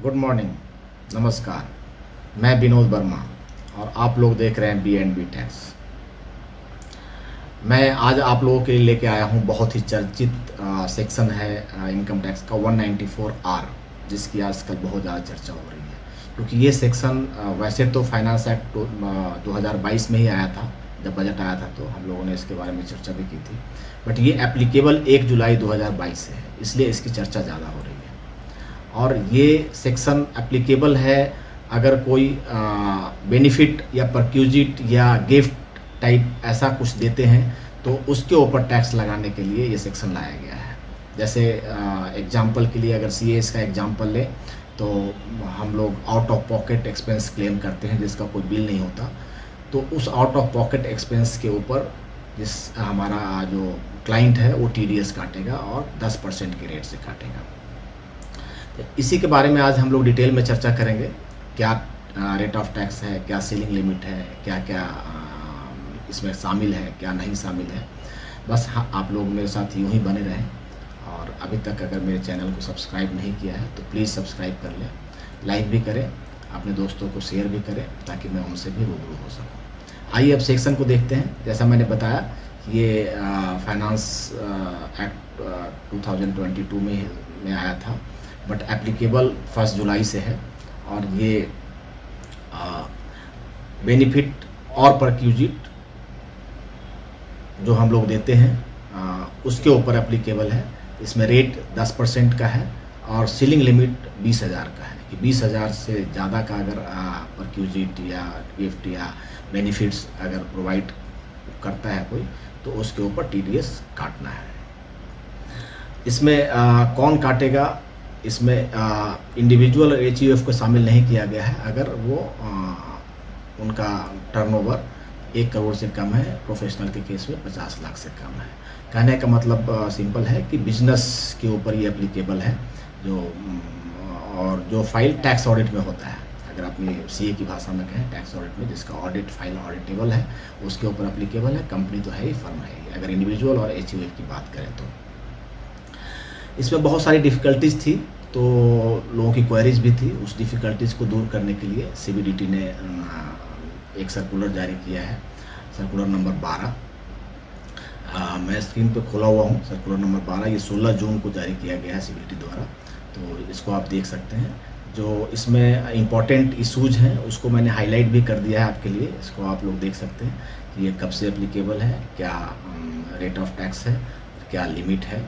Good morning, नमस्कार। मैं विनोद वर्मा और आप लोग देख रहे हैं B&B टैक्स। मैं आज आप लोगों के लिए लेके आया हूं बहुत ही चर्चित सेक्शन है इनकम टैक्स का 194R, जिसकी आजकल बहुत ज़्यादा चर्चा हो रही है। क्योंकि ये सेक्शन वैसे तो फाइनेंस एक्ट 2022 में ही आया था। जब बजट आया था तो हम लोगों ने इसके बारे में चर्चा भी की थी, बट ये एप्लीकेबल 1 जुलाई 2022 से है, इसलिए इसकी चर्चा ज़्यादा हो रही है। और ये सेक्शन एप्लीकेबल है अगर कोई बेनिफिट या परक्यूजिट या गिफ्ट टाइप ऐसा कुछ देते हैं तो उसके ऊपर टैक्स लगाने के लिए ये सेक्शन लाया गया है। जैसे एग्जांपल के लिए अगर CAS का एग्जांपल लें तो हम लोग out of pocket expense claim करते हैं जिसका कोई बिल नहीं होता, तो उस आउट ऑफ पॉकेट एक्सपेंस के ऊपर जिस हमारा जो क्लाइंट है वो TDS काटेगा और 10% के रेट से काटेगा। तो इसी के बारे में आज हम लोग डिटेल में चर्चा करेंगे। क्या रेट ऑफ टैक्स है, क्या सीलिंग लिमिट है, क्या क्या इसमें शामिल है, क्या नहीं शामिल है। बस आप लोग मेरे साथ यूँ ही बने रहें। और अभी तक अगर मेरे चैनल को सब्सक्राइब नहीं किया है तो प्लीज़ सब्सक्राइब कर लें, लाइक भी करें, अपने दोस्तों को शेयर भी करें ताकि मैं उनसे भी रूबरू हो सकूँ। आइए अब सेक्शन को देखते हैं। जैसा मैंने बताया ये फाइनेंस एक्ट 2022 में आया था, बट एप्लीकेबल 1 जुलाई से है। और ये बेनिफिट और परक्यूजिट जो हम लोग देते हैं उसके ऊपर एप्लीकेबल है। इसमें रेट 10% का है और सीलिंग लिमिट 20,000 का है कि 20,000 से ज़्यादा का अगर परक्यूजिट या गिफ्ट या बेनिफिट्स अगर प्रोवाइड करता है कोई तो उसके ऊपर TDS काटना है। इसमें कौन काटेगा? इसमें इंडिविजुअल और HUF को शामिल नहीं किया गया है अगर वो उनका टर्नओवर 1 करोड़ से कम है, प्रोफेशनल के केस में 50 लाख से कम है। कहने का मतलब सिंपल है कि बिजनेस के ऊपर ये एप्लीकेबल है जो फाइल टैक्स ऑडिट में होता है। अगर अपनी CA की भाषा में कहें टैक्स ऑडिट में, जिसका ऑडिट फाइल ऑडिटेबल है उसके ऊपर एप्लीकेबल है। कंपनी तो है ही, फर्म है ही। अगर इंडिविजुअल और HUF की बात करें तो इसमें बहुत सारी डिफ़िकल्टीज़ थी, तो लोगों की क्वेरीज भी थी। उस डिफ़िकल्टीज़ को दूर करने के लिए CBDT ने एक सर्कुलर जारी किया है, सर्कुलर नंबर 12। मैं स्क्रीन पे खोला हुआ हूँ सर्कुलर नंबर 12। ये 16 जून को जारी किया गया है CBDT द्वारा, तो इसको आप देख सकते हैं। जो इसमें इम्पॉर्टेंट इशूज़ हैं उसको मैंने हाईलाइट भी कर दिया है आपके लिए। इसको आप लोग देख सकते हैं कि ये कब से एप्लीकेबल है, क्या रेट ऑफ टैक्स है, क्या लिमिट है।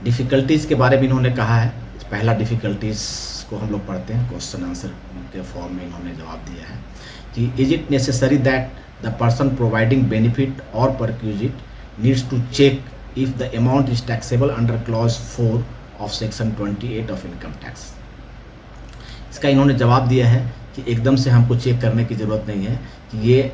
डिफ़िकल्टीज़ के बारे में इन्होंने कहा है। पहला डिफ़िकल्टीज़ को हम लोग पढ़ते हैं, क्वेश्चन आंसर के फॉर्म में इन्होंने जवाब दिया है कि is it necessary that the person providing benefit or perquisite needs to check if the amount is taxable under clause 4 of section 28 of income tax. इसका इन्होंने जवाब दिया है कि एकदम से हमको चेक करने की ज़रूरत नहीं है कि ये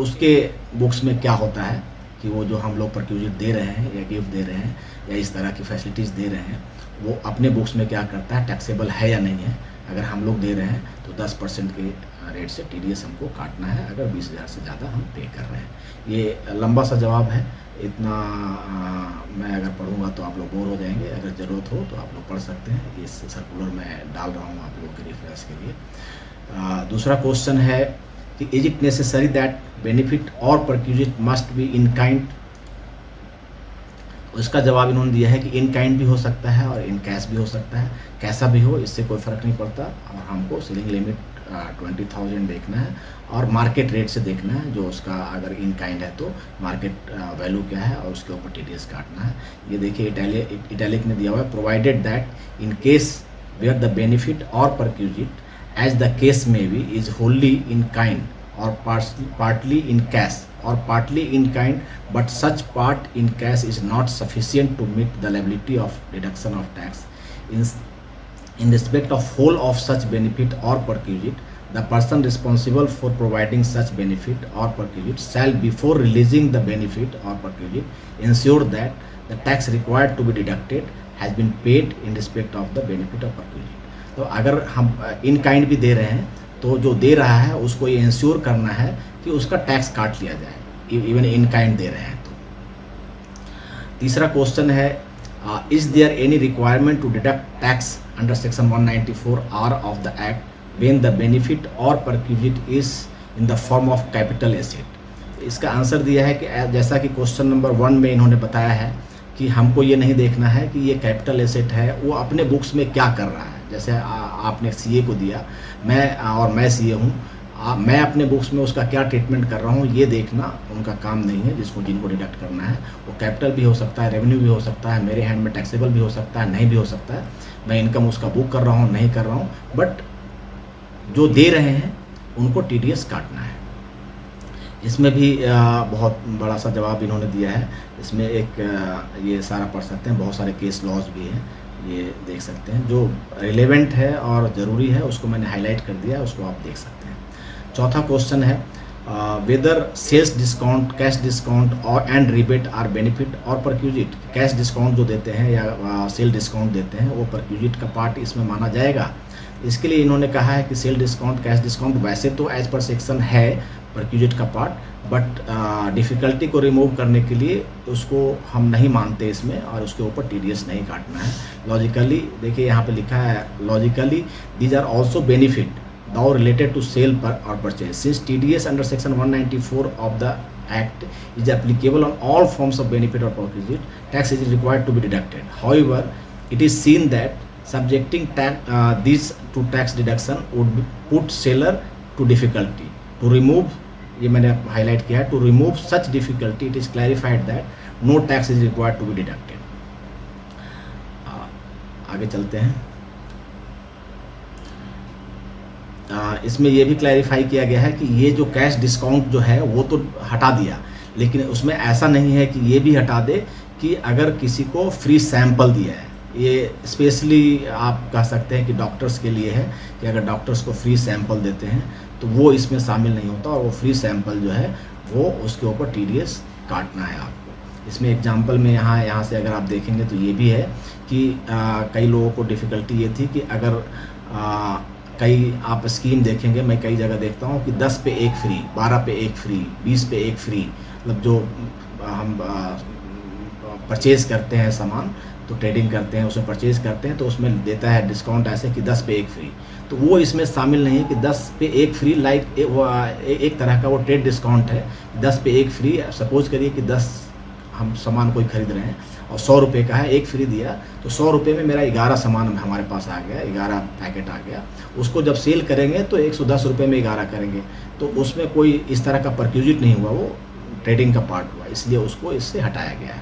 उसके बुक्स में क्या होता है कि वो जो हम लोग परक्यूजिट दे रहे हैं या गिफ्ट दे रहे हैं या इस तरह की फैसिलिटीज़ दे रहे हैं वो अपने बुक्स में क्या करता है, टैक्सेबल है या नहीं है। अगर हम लोग दे रहे हैं तो 10% के रेट से TDS हमको काटना है अगर 20,000 से ज़्यादा हम पे कर रहे हैं। ये लंबा सा जवाब है, इतना मैं अगर पढ़ूंगा तो आप लोग बोर हो जाएंगे। अगर ज़रूरत हो तो आप लोग पढ़ सकते हैं। ये सर्कुलर मैं डाल रहा हूँ आप लोगों के रेफरेंस के लिए। दूसरा क्वेश्चन है कि is it necessary that benefit or perquisite must be in kind. उसका जवाब इन्होंने दिया है कि इन काइंड भी हो सकता है और इन कैश भी हो सकता है। कैसा भी हो इससे कोई फ़र्क नहीं पड़ता। और हमको सीलिंग लिमिट 20,000 देखना है और मार्केट रेट से देखना है। जो उसका अगर इन काइंड है तो मार्केट वैल्यू क्या है और उसके ऊपर TDS काटना है। ये देखिए इटैलिक में दिया हुआ है, provided that in case where the benefit or perquisite as the case may be is wholly in kind or partly in cash or partly in kind, but such part in cash is not sufficient to meet the liability of deduction of tax. In respect of whole of such benefit or perquisite, the person responsible for providing such benefit or perquisite shall, before releasing the benefit or perquisite, ensure that the tax required to be deducted has been paid in respect of the benefit or perquisite. तो अगर हम in kind भी दे रहे हैं तो जो दे रहा है उसको ये इंश्योर करना है कि उसका टैक्स काट लिया जाए, इवन इन काइंड दे रहे हैं तो। तीसरा क्वेश्चन है Is there any requirement to deduct tax under section 194R of the act when the benefit or perquisite is in the form of capital asset? इसका आंसर दिया है कि जैसा कि क्वेश्चन नंबर 1 में इन्होंने बताया है कि हमको ये नहीं देखना है कि ये कैपिटल एसेट है वो अपने बुक्स में क्या कर रहा है। जैसे आपने सीए को दिया, मैं सीए हूँ, मैं अपने बुक्स में उसका क्या ट्रीटमेंट कर रहा हूँ ये देखना उनका काम नहीं है। जिनको डिडक्ट करना है वो कैपिटल भी हो सकता है, रेवेन्यू भी हो सकता है, मेरे हैंड में टैक्सेबल भी हो सकता है, नहीं भी हो सकता है, मैं इनकम उसका बुक कर रहा हूँ, नहीं कर रहा हूँ, बट जो दे रहे हैं उनको टीडीएस काटना है। इसमें भी बहुत बड़ा सा जवाब इन्होंने दिया है। इसमें एक ये सारा पढ़ सकते हैं, बहुत सारे केस लॉज भी हैं, ये देख सकते हैं। जो रिलेवेंट है और ज़रूरी है उसको मैंने हाईलाइट कर दिया है, उसको आप देख सकते हैं। चौथा क्वेश्चन है whether sales discount, cash discount or and rebate are benefit or perquisite. Cash discount जो देते हैं या सेल डिस्काउंट देते हैं वो परक्यूजिट का पार्ट इसमें माना जाएगा। इसके लिए इन्होंने कहा है कि सेल डिस्काउंट, कैश डिस्काउंट वैसे तो एज पर सेक्शन है परक्यूजिट का पार्ट, बट डिफ़िकल्टी को रिमूव करने के लिए उसको हम नहीं मानते इसमें और उसके ऊपर टीडीएस नहीं काटना है। लॉजिकली देखिए यहाँ पे लिखा है, logically these are also benefit now related to sale or purchase. Since TDS under section 194 of the act is applicable on all forms of benefit or perquisite, tax is required to be deducted. However, it is seen that subjecting these to tax deduction would put seller to difficulty. To remove, ये मैंने highlight किया है, to remove such difficulty, it is clarified that no tax is required to be deducted. आगे चलते हैं। इसमें ये भी क्लैरिफाई किया गया है कि ये जो कैश डिस्काउंट जो है वो तो हटा दिया, लेकिन उसमें ऐसा नहीं है कि ये भी हटा दे कि अगर किसी को फ्री सैंपल दिया है, ये स्पेशली आप कह सकते हैं कि डॉक्टर्स के लिए है कि अगर डॉक्टर्स को फ्री सैंपल देते हैं तो वो इसमें शामिल नहीं होता, और वो फ्री सैंपल जो है वो उसके ऊपर टीडीएस काटना है आपको। इसमें एग्जाम्पल में यहाँ से अगर आप देखेंगे तो ये भी है कि कई लोगों को डिफ़िकल्टी ये थी कि अगर कई आप स्कीम देखेंगे, मैं कई जगह देखता हूँ कि 10 पे 1 फ्री, 12 पे 1 फ्री, 20 पे 1 फ्री, मतलब जो हम परचेज़ करते हैं सामान, तो ट्रेडिंग करते हैं उसमें परचेज़ करते हैं तो उसमें देता है डिस्काउंट ऐसे कि 10 पे 1 फ्री, तो वो इसमें शामिल नहीं है कि 10 पे 1 फ्री लाइक एक तरह का वो ट्रेड डिस्काउंट है। 10 पे 1 फ्री, सपोज करिए कि 10 हम सामान कोई खरीद रहे हैं और 100 रुपये का है, 1 फ्री दिया, तो 100 रुपये में मेरा 11 सामान हमारे पास आ गया, 11 पैकेट आ गया। उसको जब सेल करेंगे तो 110 रुपये में 11 करेंगे, तो उसमें कोई इस तरह का परक्यूजिट नहीं हुआ, वो ट्रेडिंग का पार्ट हुआ, इसलिए उसको इससे हटाया गया है।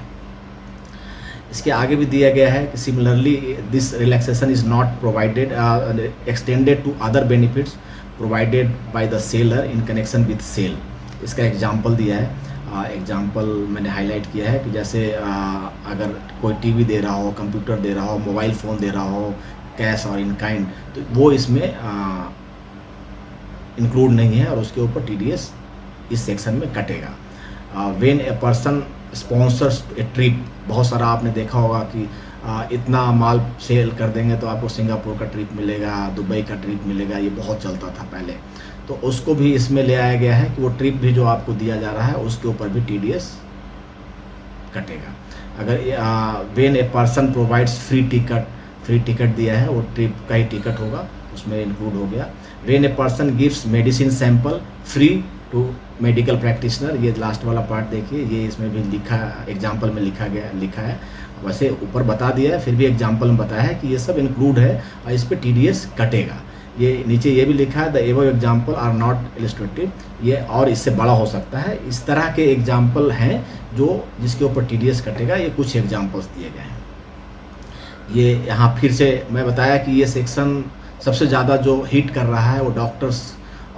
इसके आगे भी दिया गया है कि similarly this relaxation is not provided extended to other benefits provided by the seller in connection with sale. इसका एग्जाम्पल दिया है, एग्जाम्पल मैंने हाईलाइट किया है कि जैसे अगर कोई टीवी दे रहा हो, कंप्यूटर दे रहा हो, मोबाइल फ़ोन दे रहा हो, कैश और इन काइंड, तो वो इसमें इंक्लूड नहीं है और उसके ऊपर टीडीएस इस सेक्शन में कटेगा। When a person sponsors A trip, बहुत सारा आपने देखा होगा कि इतना माल सेल कर देंगे तो आपको सिंगापुर का ट्रिप मिलेगा, दुबई का ट्रिप मिलेगा, ये बहुत चलता था पहले, तो उसको भी इसमें ले आया गया है कि वो ट्रिप भी जो आपको दिया जा रहा है उसके ऊपर भी टीडीएस कटेगा। अगर when a person provides free ticket दिया है, वो ट्रिप का ही टिकट होगा, उसमें इंक्लूड हो गया। When a person gives medicine sample free to medical practitioner, ये लास्ट वाला पार्ट देखिए, ये इसमें भी लिखा, एग्जाम्पल में लिखा है, वैसे ऊपर बता दिया है फिर भी एग्जाम्पल में बताया है कि ये सब इंक्लूड है और इस पर टीडीएस कटेगा। ये नीचे ये भी लिखा है the above example are not illustrative, ये और इससे बड़ा हो सकता है। इस तरह के एग्जाम्पल हैं जो जिसके ऊपर टीडीएस कटेगा, ये कुछ एग्जाम्पल्स दिए गए हैं। ये यहाँ फिर से मैं बताया कि ये सेक्शन सबसे ज़्यादा जो हिट कर रहा है वो डॉक्टर्स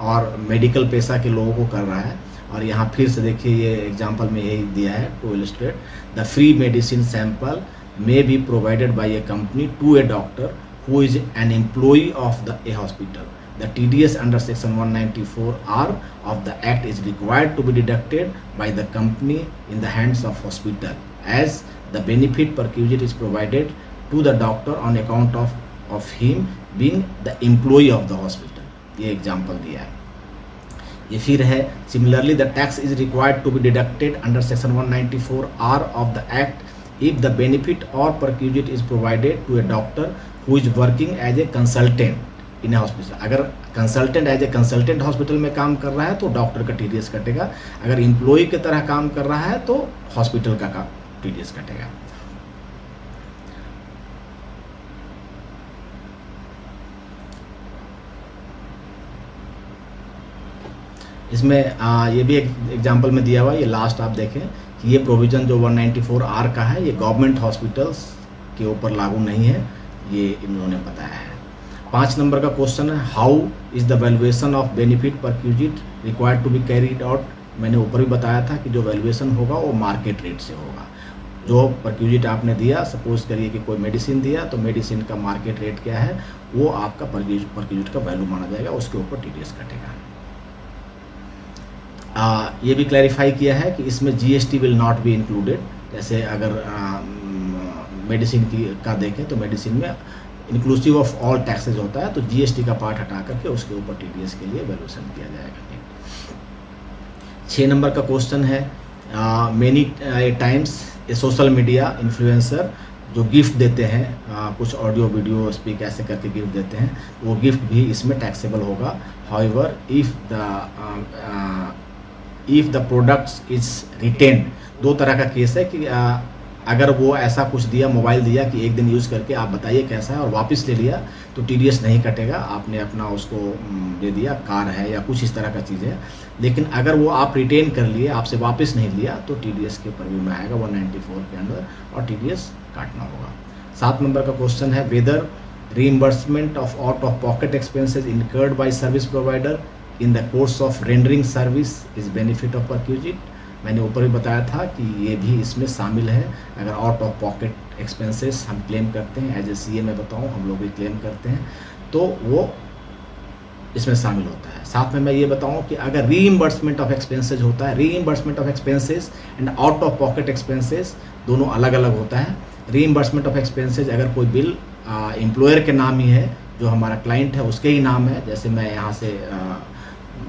और मेडिकल पेशा के लोगों को कर रहा है, और यहाँ फिर से देखिए ये एग्जाम्पल में यही दिया है to illustrate the free medicine sample may be provided by a company to a doctor who is an employee of a hospital. The TDS under section 194R of the act is required to be deducted by the company in the hands of hospital, as the benefit perquisite is provided to the doctor on account of him being the employee of the hospital. ये example दिया है। ये फिर है similarly the tax is required to be deducted under section 194R of the act if the benefit or perquisite is provided to a doctor who is working as a consultant in a hospital. अगर consultant as a consultant hospital में काम कर रहा है तो doctor का TDS कटेगा, अगर एम्प्लॉय की तरह काम कर रहा है तो हॉस्पिटल का टीडीएस कटेगा। इसमें ये भी एक एग्जांपल में दिया हुआ है, ये लास्ट आप देखें कि ये प्रोविज़न जो 194R का है ये गवर्नमेंट हॉस्पिटल्स के ऊपर लागू नहीं है, ये इन्होंने बताया है। 5 नंबर का क्वेश्चन है, how is the valuation of benefit perquisite required to be carried out. मैंने ऊपर भी बताया था कि जो वैल्यूएशन होगा वो मार्केट रेट से होगा। जो परक्यूजिट आपने दिया, सपोज करिए कि कोई मेडिसिन दिया तो मेडिसिन का मार्केट रेट क्या है वो आपका परक्यूजिट का वैल्यू माना जाएगा, उसके ऊपर टीडीएस कटेगा। ये भी क्लैरिफाई किया है कि इसमें GST will not be included. जैसे अगर मेडिसिन की का देखें तो मेडिसिन में इंक्लूसिव ऑफ ऑल टैक्सेज होता है, तो जीएसटी का पार्ट हटा करके उसके ऊपर टीडीएस के लिए वैल्यूएशन किया जाएगा। 6 नंबर का क्वेश्चन है, मेनी टाइम्स ए सोशल मीडिया इन्फ्लुएंसर जो गिफ्ट देते हैं, कुछ ऑडियो वीडियो स्पीक ऐसे करके गिफ्ट देते हैं, वो गिफ्ट भी इसमें टैक्सेबल होगा। However if the products is retained, 2 तरह का केस है कि अगर वो ऐसा कुछ दिया, मोबाइल दिया कि एक दिन यूज़ करके आप बताइए कैसा है और वापस ले लिया तो टीडीएस नहीं कटेगा, आपने अपना उसको दे दिया, कार है या कुछ इस तरह का चीज़ है। लेकिन अगर वो आप रिटेन कर लिए, आपसे वापस नहीं लिया तो टीडीएस के परव्यू में आएगा 194 के अंदर और टीडीएस काटना होगा। 7 नंबर का क्वेश्चन है, whether reimbursement of out of pocket expenses incurred by service provider in the course of rendering service is benefit of perquisite. मैंने ऊपर भी बताया था कि ये भी इसमें शामिल है। अगर आउट ऑफ पॉकेट एक्सपेंसेस हम क्लेम करते हैं, एज ए सीए मैं बताऊँ हम लोग भी क्लेम करते हैं, तो वो इसमें शामिल होता है। साथ में मैं ये बताऊं कि अगर रीइंबर्समेंट ऑफ एक्सपेंसेस होता है, reimbursement of expenses and out of pocket expenses दोनों अलग अलग होता है। रीइंबर्समेंट ऑफ एक्सपेंसेस अगर कोई बिल एम्प्लॉयर के नाम ही है, जो हमारा क्लाइंट है उसके ही नाम है, जैसे मैं यहाँ से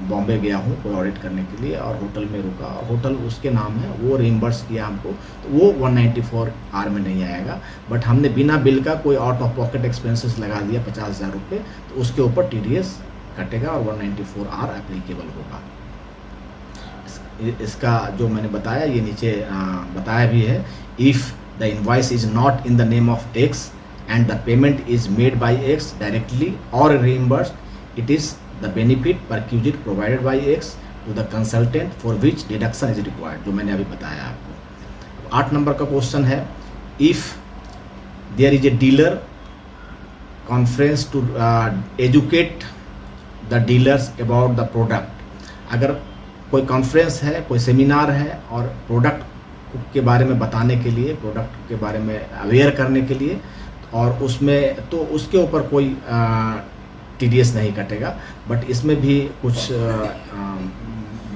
बॉम्बे गया हूँ कोई ऑडिट करने के लिए और होटल में रुका और होटल उसके नाम है, वो रीइंबर्स किया हमको, तो वो 194R में नहीं आएगा। बट हमने बिना बिल का कोई आउट ऑफ पॉकेट एक्सपेंसेस लगा दिया 50,000 रुपये, तो उसके ऊपर टीडीएस कटेगा और 194R एप्लीकेबल होगा। इसका जो मैंने बताया ये नीचे बताया भी है, if the invoice is not in the name of X and the payment is made by X directly or reimbursed, it is the benefit perquisite provided by X to the consultant for which deduction is required, जो मैंने अभी बताया आपको। 8 number का question है, if there is a dealer conference to educate the dealers about the product. अगर कोई conference है, कोई सेमिनार है और प्रोडक्ट के बारे में बताने के लिए, प्रोडक्ट के बारे में अवेयर करने के लिए, और उसमें तो उसके ऊपर कोई टीडीएस नहीं कटेगा। बट इसमें भी कुछ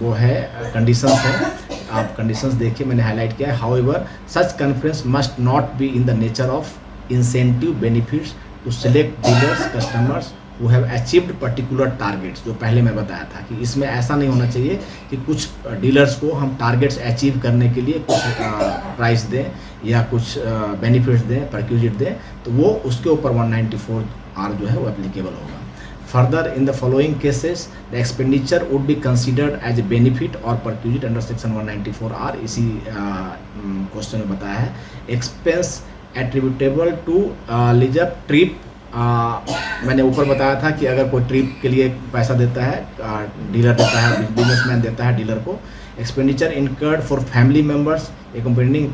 वो है, कंडीशंस है, आप कंडीशंस देखिए, मैंने हाईलाइट किया है। However such conference must not be in the nature of incentive benefits to select dealers customers who have achieved particular targets, जो पहले मैं बताया था कि इसमें ऐसा नहीं होना चाहिए कि कुछ डीलर्स को हम टारगेट्स अचीव करने के लिए कुछ प्राइस दें या कुछ बेनिफिट्स दें, परक्यूजिट दें, तो वो उसके ऊपर 194R जो है वो एप्लीकेबल होगा। Further in the following cases the expenditure would be considered as a benefit or perquisite under section 194R। इसी क्वेश्चन में बताया है, expense attributable to leisure trip. मैंने ऊपर बताया था कि अगर कोई ट्रिप के लिए पैसा देता है, डीलर देता है, बिजनेसमैन देता है डीलर को, expenditure incurred for family members accompanying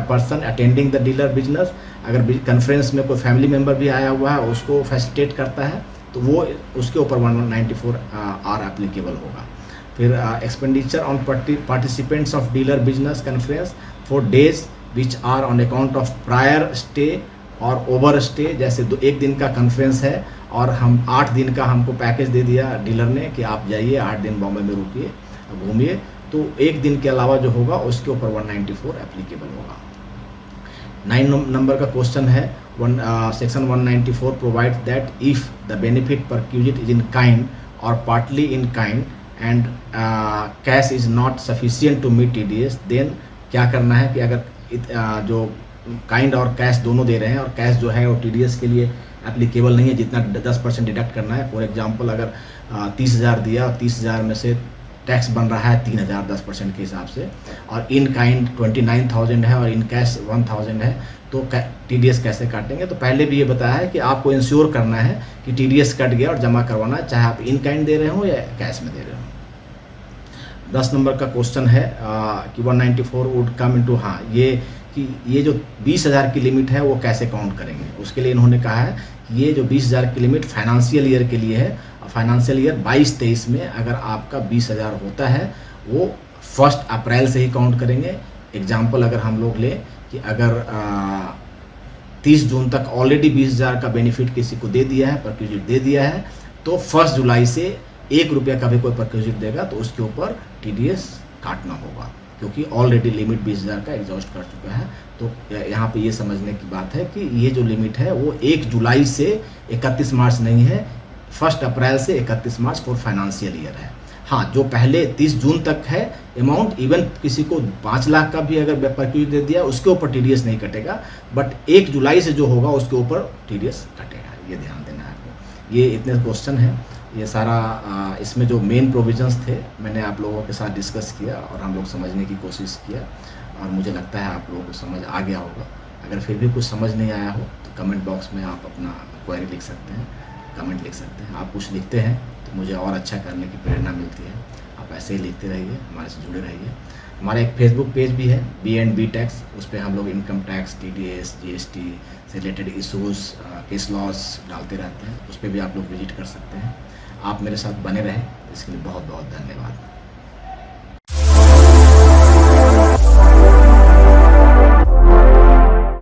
person attending the dealer business. अगर कॉन्फ्रेंस में कोई फैमिली मेम्बर भी आया हुआ है, उसको फैसिलिटेट करता है, तो वो उसके ऊपर 194R एप्लीकेबल होगा। फिर expenditure on participants of dealer business conference for days which are on account of prior stay or over stay. जैसे 1 दिन का कॉन्फ्रेंस है और हम 8 दिन का हमको पैकेज दे दिया डीलर ने कि आप जाइए 8 दिन बॉम्बे में रुकिए, घूमिए, तो 1 दिन के अलावा जो होगा उसके ऊपर 194 एप्लीकेबल होगा। 9 नंबर का क्वेश्चन है, section 194 provides that if the benefit perquisite is in kind or partly in kind and cash is not sufficient to meet TDS, then क्या करना है कि अगर जो काइंड और कैश दोनों दे रहे हैं, और कैश जो है वो टीडीएस के लिए एप्लीकेबल नहीं है, जितना 10% डिडक्ट करना है। फॉर एग्जांपल अगर 30,000 दिया और 30,000 में से टैक्स बन रहा है 3,000 10% के हिसाब से, और इन काइंड 29,000 है और इन कैश 1,000 है, तो टीडीएस कैसे काटेंगे? तो पहले भी ये बताया है कि आपको इंश्योर करना है कि टीडीएस कट गया और जमा करवाना है, चाहे आप इन काइंड दे रहे हो या कैश में दे रहे हो। 10 नंबर का क्वेश्चन है कि 194 वुड कम इनटू, हाँ ये कि ये जो 20,000 की लिमिट है वो कैसे काउंट करेंगे? उसके लिए इन्होंने कहा है कि ये जो 20,000 की लिमिट फाइनेंशियल ईयर के लिए है, और फाइनेंशियल ईयर 22-23 में अगर आपका 20,000 होता है वो 1 अप्रैल से ही काउंट करेंगे। एग्जाम्पल अगर हम लोग लें कि अगर 30 जून तक ऑलरेडी 20,000 का बेनिफिट किसी को दे दिया है, परक्यूजिट दे दिया है, तो 1 जुलाई से 1 रुपया का भी कोई परक्यूजिट देगा तो उसके ऊपर टीडीएस काटना होगा, क्योंकि ऑलरेडी लिमिट 20,000 का एग्जॉस्ट कर चुका है। तो यहाँ पे ये समझने की बात है कि ये जो लिमिट है वो 1 जुलाई से 31 मार्च नहीं है, 1 अप्रैल से 31 मार्च फॉर फाइनेंशियल ईयर है। हाँ, जो पहले 30 जून तक है अमाउंट, इवन किसी को 5 लाख का भी अगर परक्यूजिट दे दिया उसके ऊपर टीडीएस नहीं कटेगा, बट 1 जुलाई से जो होगा उसके ऊपर टीडीएस कटेगा, ये ध्यान देना है आपको। ये इतने क्वेश्चन हैं, ये सारा इसमें जो मेन प्रोविजंस थे मैंने आप लोगों के साथ डिस्कस किया और हम लोग समझने की कोशिश किया, और मुझे लगता है आप लोगों को समझ आ गया होगा। अगर फिर भी कुछ समझ नहीं आया हो तो कमेंट बॉक्स में आप अपना क्वेरी लिख सकते हैं, कमेंट लिख सकते हैं। आप कुछ लिखते हैं तो मुझे और अच्छा करने की प्रेरणा मिलती है। आप ऐसे ही लिखते रहिए, हमारे से जुड़े रहिए। हमारा एक फेसबुक पेज भी है B&B टैक्स, उस पर हम लोग इनकम टैक्स, TDS, GST से रिलेटेड इशूज़, केस लॉस डालते रहते हैं, उस पर भी आप लोग विजिट कर सकते हैं। आप मेरे साथ बने रहें, इसके लिए बहुत बहुत धन्यवाद।